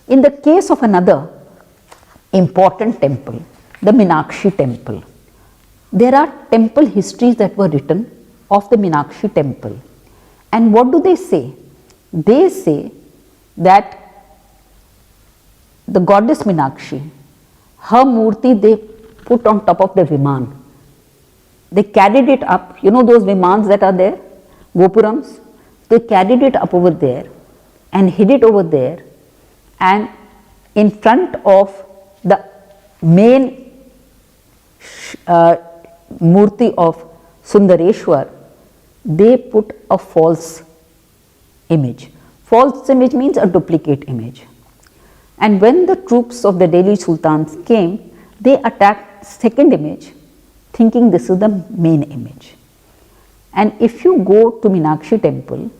In the case of another important temple, the Meenakshi temple, there are temple histories that were written of the Meenakshi temple. And what do they say? They say that the goddess Meenakshi, her murti they put on top of the Viman. They carried it up, you know those Vimans that are there, Gopurams, they carried it up over there and hid it over there, and in front of the main murti of Sundareshwar, they put a false image. False image means a duplicate image. And when the troops of the Delhi Sultans came, they attacked second image, thinking this is the main image. And if you go to Meenakshi temple,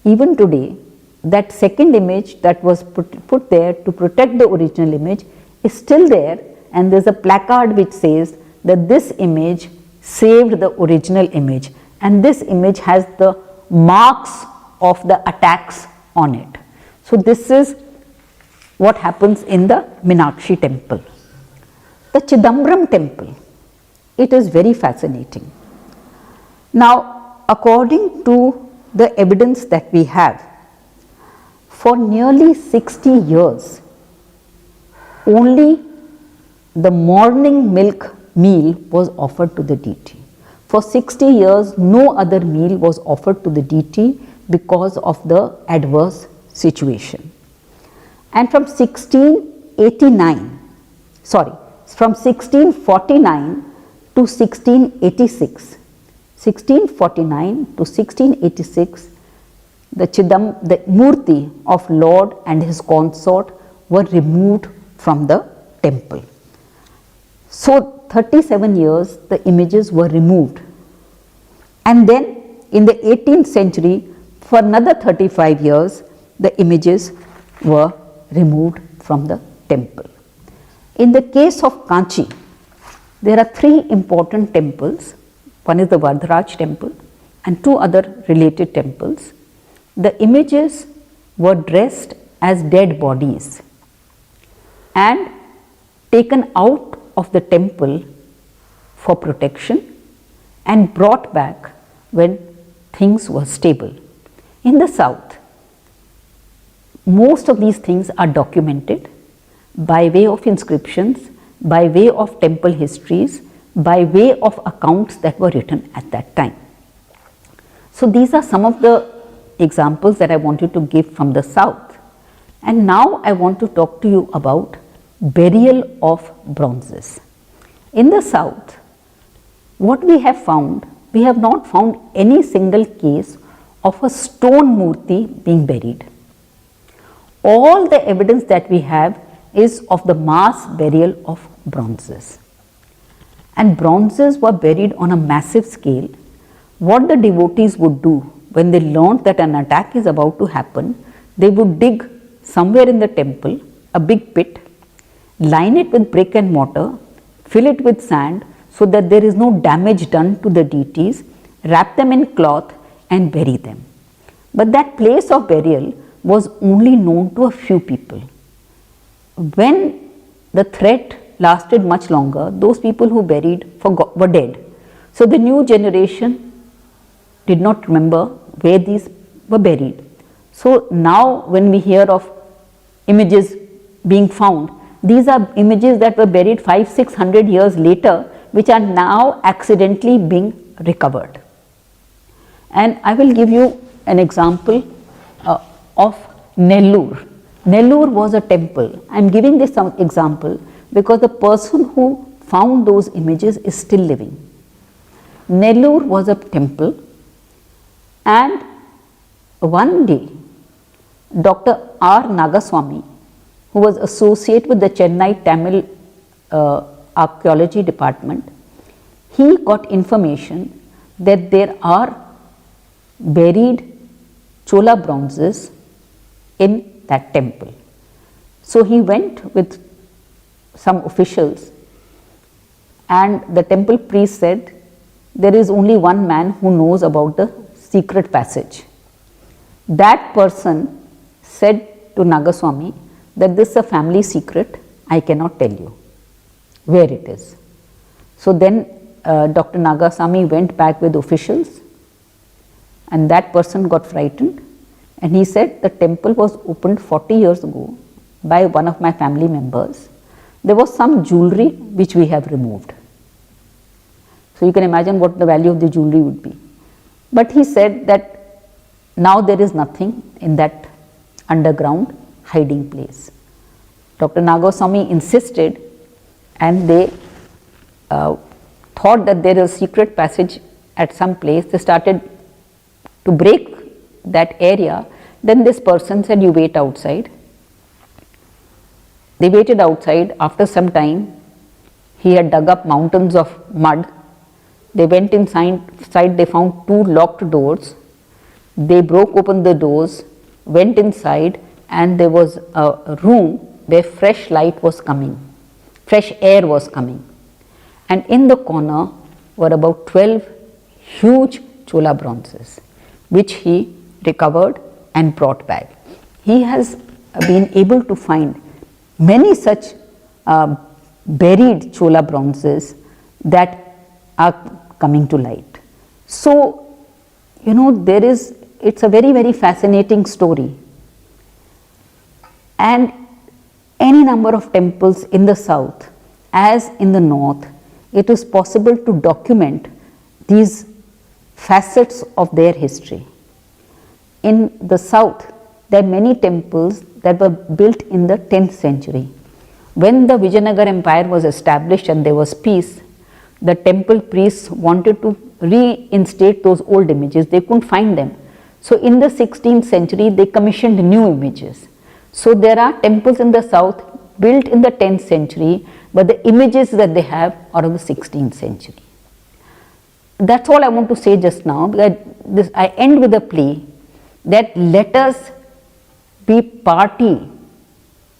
even today, that second image that was put there to protect the original image is still there, and there is a placard which says that this image saved the original image, and this image has the marks of the attacks on it. So, this is what happens in the Meenakshi temple. The Chidambaram temple, it is very fascinating. Now, according to the evidence that we have, for nearly 60 years, only the morning milk meal was offered to the deity. For 60 years, no other meal was offered to the deity because of the adverse situation. And from 1649 to 1686, 1649 to 1686, the murti of Lord and his consort were removed from the temple. So, 37 years the images were removed, and then in the 18th century for another 35 years the images were removed from the temple. In the case of Kanchi, there are three important temples. One is the Vardharaj temple and two other related temples. The images were dressed as dead bodies and taken out of the temple for protection and brought back when things were stable. In the south, most of these things are documented by way of inscriptions, by way of temple histories, by way of accounts that were written at that time. So, these are some of the examples that I wanted to give from the south. And now I want to talk to you about burial of bronzes. In the south, what we have found, we have not found any single case of a stone murti being buried. All the evidence that we have is of the mass burial of bronzes. And bronzes were buried on a massive scale. What the devotees would do when they learnt that an attack is about to happen, they would dig somewhere in the temple a big pit, line it with brick and mortar, fill it with sand so that there is no damage done to the deities, wrap them in cloth and bury them. But that place of burial was only known to a few people. When the threat lasted much longer, those people who buried were dead. So, the new generation did not remember where these were buried. So, now when we hear of images being found, these are images that were buried 500-600 years later, which are now accidentally being recovered. And I will give you an example of Nellore. Nellore was a temple. I am giving this example because the person who found those images is still living. Nellore was a temple, and one day Dr. R. Nagaswamy, who was associate with the Chennai Tamil archaeology department, he got information that there are buried Chola bronzes in that temple. So, he went with some officials, and the temple priest said, there is only one man who knows about the secret passage. That person said to Nagaswamy that this is a family secret, I cannot tell you where it is. So then Dr. Nagasamy went back with officials, and that person got frightened, and he said the temple was opened 40 years ago by one of my family members. There was some jewelry which we have removed. So you can imagine what the value of the jewelry would be. But he said that now there is nothing in that underground hiding place. Dr. Nagasamy insisted, and they thought that there is a secret passage at some place. They started to break that area. Then this person said, you wait outside. They waited outside. After some time, he had dug up mountains of mud. They went inside, they found 2 locked doors. They broke open the doors, went inside, and there was a room where fresh light was coming, fresh air was coming. And in the corner were about 12 huge Chola bronzes, which he recovered and brought back. He has been able to find many such buried Chola bronzes that are coming to light. So, you know, it's a very, very fascinating story. And any number of temples in the south as in the north, it is possible to document these facets of their history. In the south, there are many temples that were built in the 10th century. When the Vijayanagar Empire was established and there was peace, the temple priests wanted to reinstate those old images. They couldn't find them. So in the 16th century, they commissioned new images. So there are temples in the south built in the 10th century, but the images that they have are of the 16th century. That's all I want to say just now, because I end with a plea that let us be party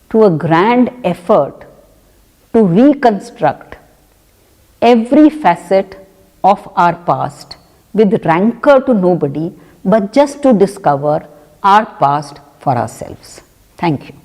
to a grand effort to reconstruct every facet of our past with rancor to nobody, but just to discover our past for ourselves. Thank you.